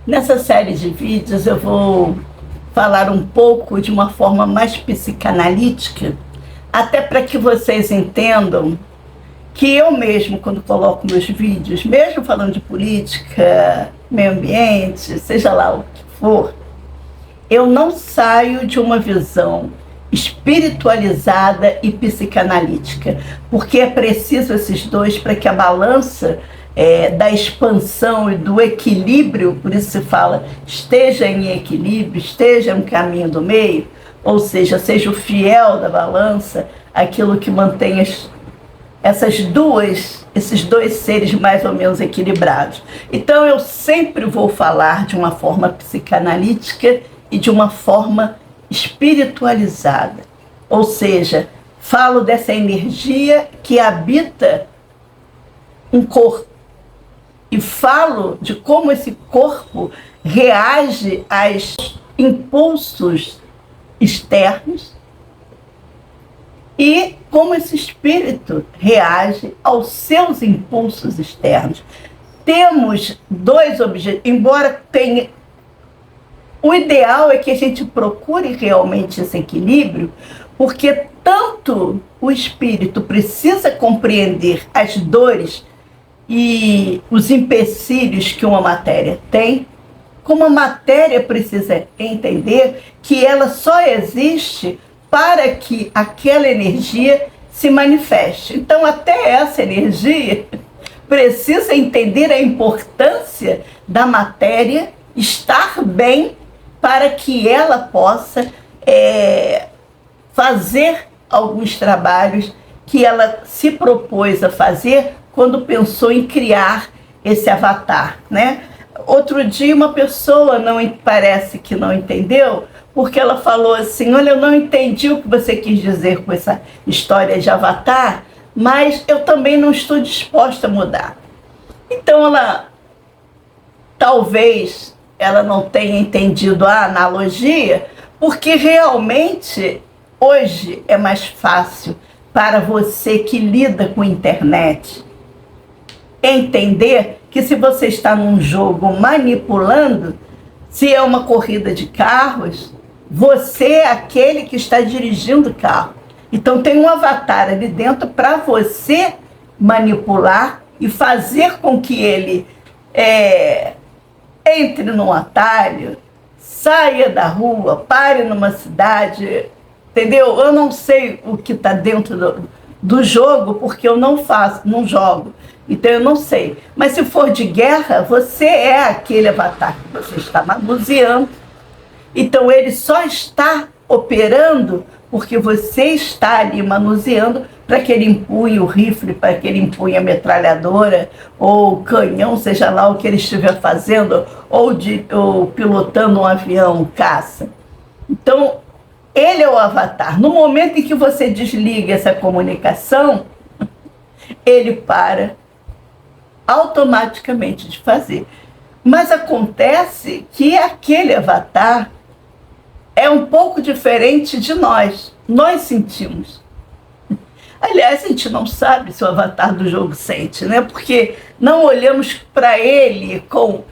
Nessa série de vídeos eu vou falar um pouco de uma forma mais psicanalítica, até para que vocês entendam que eu mesmo, quando coloco meus vídeos, mesmo falando de política, meio ambiente, seja lá o que for, eu não saio de uma visão espiritualizada e psicanalítica, porque é preciso esses dois para que a balança da expansão e do equilíbrio, por isso se fala, esteja em equilíbrio, esteja no caminho do meio, ou seja, seja o fiel da balança, aquilo que mantém esses dois seres mais ou menos equilibrados. Então eu sempre vou falar de uma forma psicanalítica e de uma forma espiritualizada, ou seja, falo dessa energia que habita um corpo e falo de como esse corpo reage aos impulsos externos e como esse espírito reage aos seus impulsos externos. Temos dois objetivos, embora tenha... O ideal é que a gente procure realmente esse equilíbrio, porque tanto o espírito precisa compreender as dores e os empecilhos que uma matéria tem, como a matéria precisa entender que ela só existe para que aquela energia se manifeste. Então, até essa energia precisa entender a importância da matéria estar bem para que ela possa fazer alguns trabalhos que ela se propôs a fazer quando pensou em criar esse avatar, né? Outro dia uma pessoa parece que não entendeu, porque ela falou assim: olha, eu não entendi o que você quis dizer com essa história de avatar, mas eu também não estou disposta a mudar. Então talvez ela não tenha entendido a analogia, porque realmente hoje é mais fácil para você que lida com internet entender que se você está num jogo manipulando, se é uma corrida de carros, você é aquele que está dirigindo o carro. Então tem um avatar ali dentro para você manipular e fazer com que ele entre num atalho, saia da rua, pare numa cidade, entendeu? Eu não sei o que está dentro do jogo, porque eu não jogo. Então eu não sei. Mas se for de guerra, você é aquele avatar que você está manuseando. Então ele só está operando porque você está ali manuseando para que ele empunhe o rifle, para que ele empunhe a metralhadora, ou o canhão, seja lá o que ele estiver fazendo, ou pilotando um avião, um caça. Então, ele é o avatar. No momento em que você desliga essa comunicação, ele para automaticamente de fazer. Mas acontece que aquele avatar é um pouco diferente de nós. Nós sentimos. Aliás, a gente não sabe se o avatar do jogo sente, né? Porque não olhamos para ele com...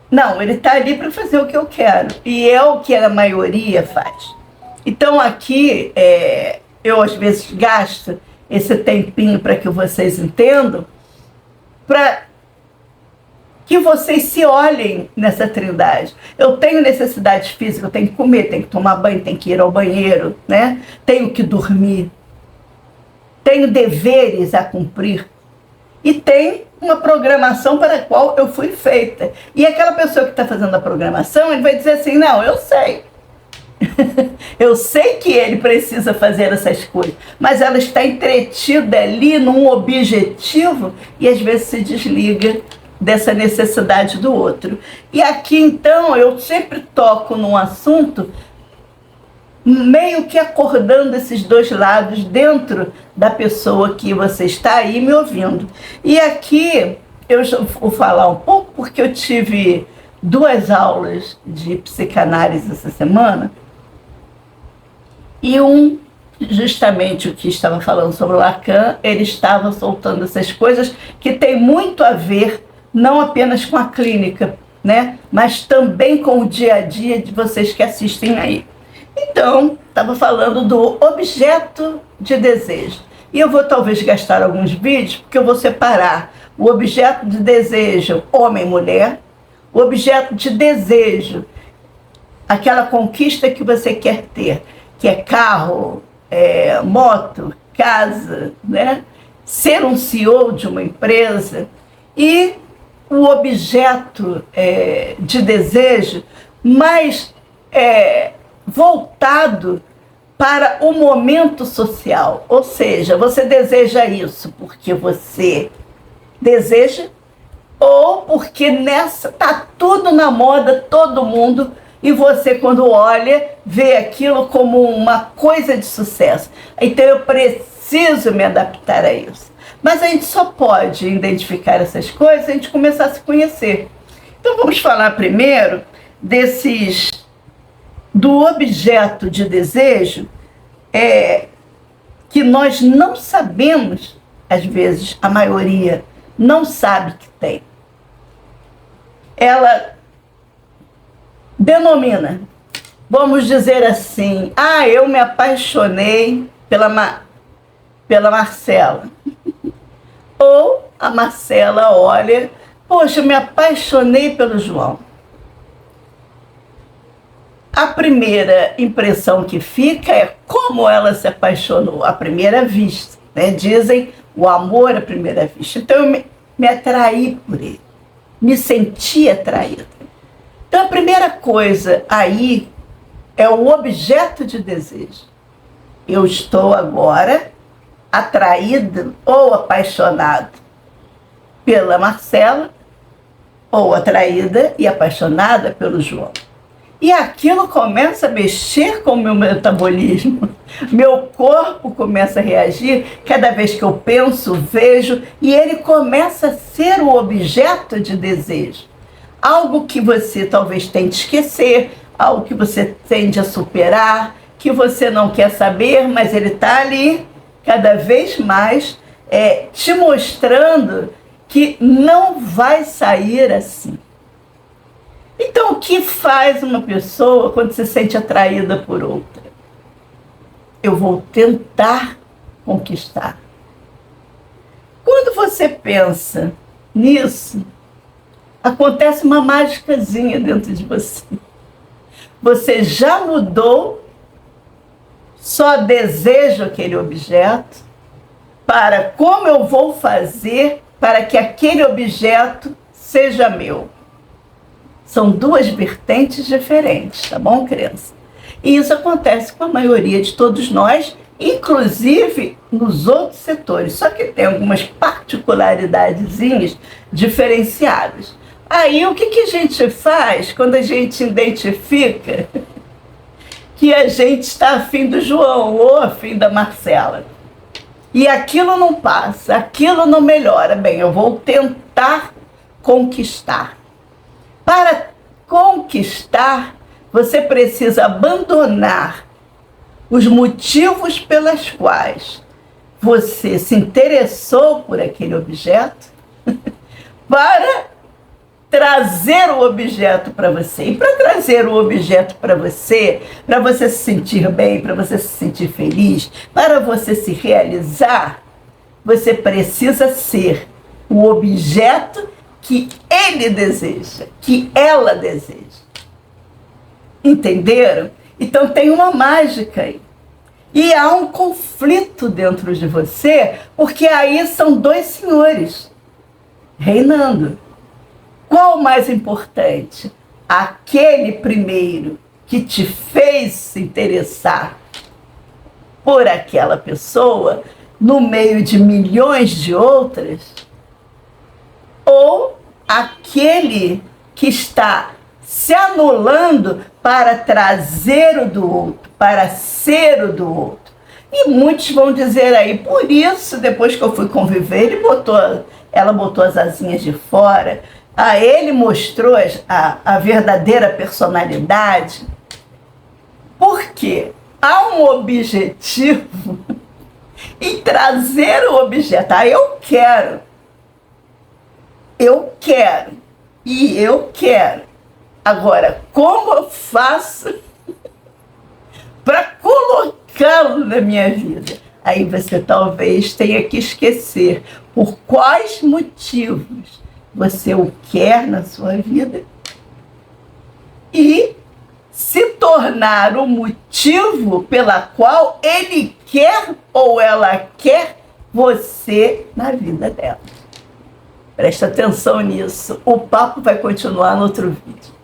Não, ele está ali para fazer o que eu quero. E é o que a maioria faz. Então aqui, eu às vezes gasto esse tempinho para que vocês entendam, para que vocês se olhem nessa trindade. Eu tenho necessidades físicas, eu tenho que comer, tenho que tomar banho, tenho que ir ao banheiro, né? Tenho que dormir. Tenho deveres a cumprir. E tem uma programação para a qual eu fui feita. E aquela pessoa que está fazendo a programação, ele vai dizer assim: não, eu sei. Eu sei que ele precisa fazer essas coisas, mas ela está entretida ali num objetivo e às vezes se desliga dessa necessidade do outro. E aqui então eu sempre toco num assunto meio que acordando esses dois lados dentro da pessoa que você está aí me ouvindo. E aqui eu vou falar um pouco porque eu tive 2 aulas de psicanálise essa semana. E justamente o que estava falando sobre o Lacan, ele estava soltando essas coisas que tem muito a ver, não apenas com a clínica né? Mas também com o dia a dia de vocês que assistem aí. Então, estava falando do objeto de desejo. E eu vou talvez gastar alguns vídeos, porque eu vou separar o objeto de desejo homem e mulher, o objeto de desejo, aquela conquista que você quer ter, que é carro, moto, casa, né? Ser um CEO de uma empresa, e o objeto de desejo mais voltado para o momento social. Ou seja, você deseja isso porque você deseja, ou porque nessa tá tudo na moda, todo mundo, e você, quando olha, vê aquilo como uma coisa de sucesso. Então eu preciso me adaptar a isso. Mas a gente só pode identificar essas coisas se a gente começar a se conhecer. Então vamos falar primeiro do objeto de desejo que nós não sabemos, às vezes a maioria não sabe que tem. Ela denomina, vamos dizer assim, eu me apaixonei pela Marcela. Ou a Marcela olha, poxa, eu me apaixonei pelo João. A primeira impressão que fica é como ela se apaixonou à primeira vista, né? Dizem o amor à primeira vista. Então eu me atraí por ele, me senti atraída. Então a primeira coisa aí é o objeto de desejo. Eu estou agora atraído ou apaixonado pela Marcela, ou atraída e apaixonada pelo João. E aquilo começa a mexer com o meu metabolismo. Meu corpo começa a reagir cada vez que eu penso, vejo, e ele começa a ser o objeto de desejo. Algo que você talvez tente esquecer, algo que você tende a superar, que você não quer saber, mas ele está ali cada vez mais te mostrando que não vai sair assim. Então, o que faz uma pessoa quando se sente atraída por outra? Eu vou tentar conquistar. Quando você pensa nisso, acontece uma mágicazinha dentro de você. Você já mudou, só desejo aquele objeto, para como eu vou fazer para que aquele objeto seja meu. São duas vertentes diferentes, tá bom, criança? E isso acontece com a maioria de todos nós, inclusive nos outros setores, só que tem algumas particularidadezinhas diferenciadas. Aí o que a gente faz quando a gente identifica que a gente está afim do João ou afim da Marcela? E aquilo não passa, aquilo não melhora. Bem, eu vou tentar conquistar. Para conquistar, você precisa abandonar os motivos pelos quais você se interessou por aquele objeto para trazer o objeto para você. E para trazer o objeto para você se sentir bem, para você se sentir feliz, para você se realizar, você precisa ser o objeto que ele deseja, que ela deseja. Entenderam? Então tem uma mágica aí. E há um conflito dentro de você, porque aí são dois senhores reinando. Qual o mais importante? Aquele primeiro que te fez se interessar por aquela pessoa no meio de milhões de outras? Ou aquele que está se anulando para trazer o do outro, para ser o do outro? E muitos vão dizer aí, por isso, depois que eu fui conviver, ela botou as asinhas de fora, ele mostrou a verdadeira personalidade. Por quê? Há um objetivo em trazer o objeto. Eu quero. e eu quero. Agora, como eu faço para colocá-lo na minha vida? Aí você talvez tenha que esquecer por quais motivos você o quer na sua vida e se tornar o motivo pela qual ele quer ou ela quer você na vida dela. Presta atenção nisso. O papo vai continuar no outro vídeo.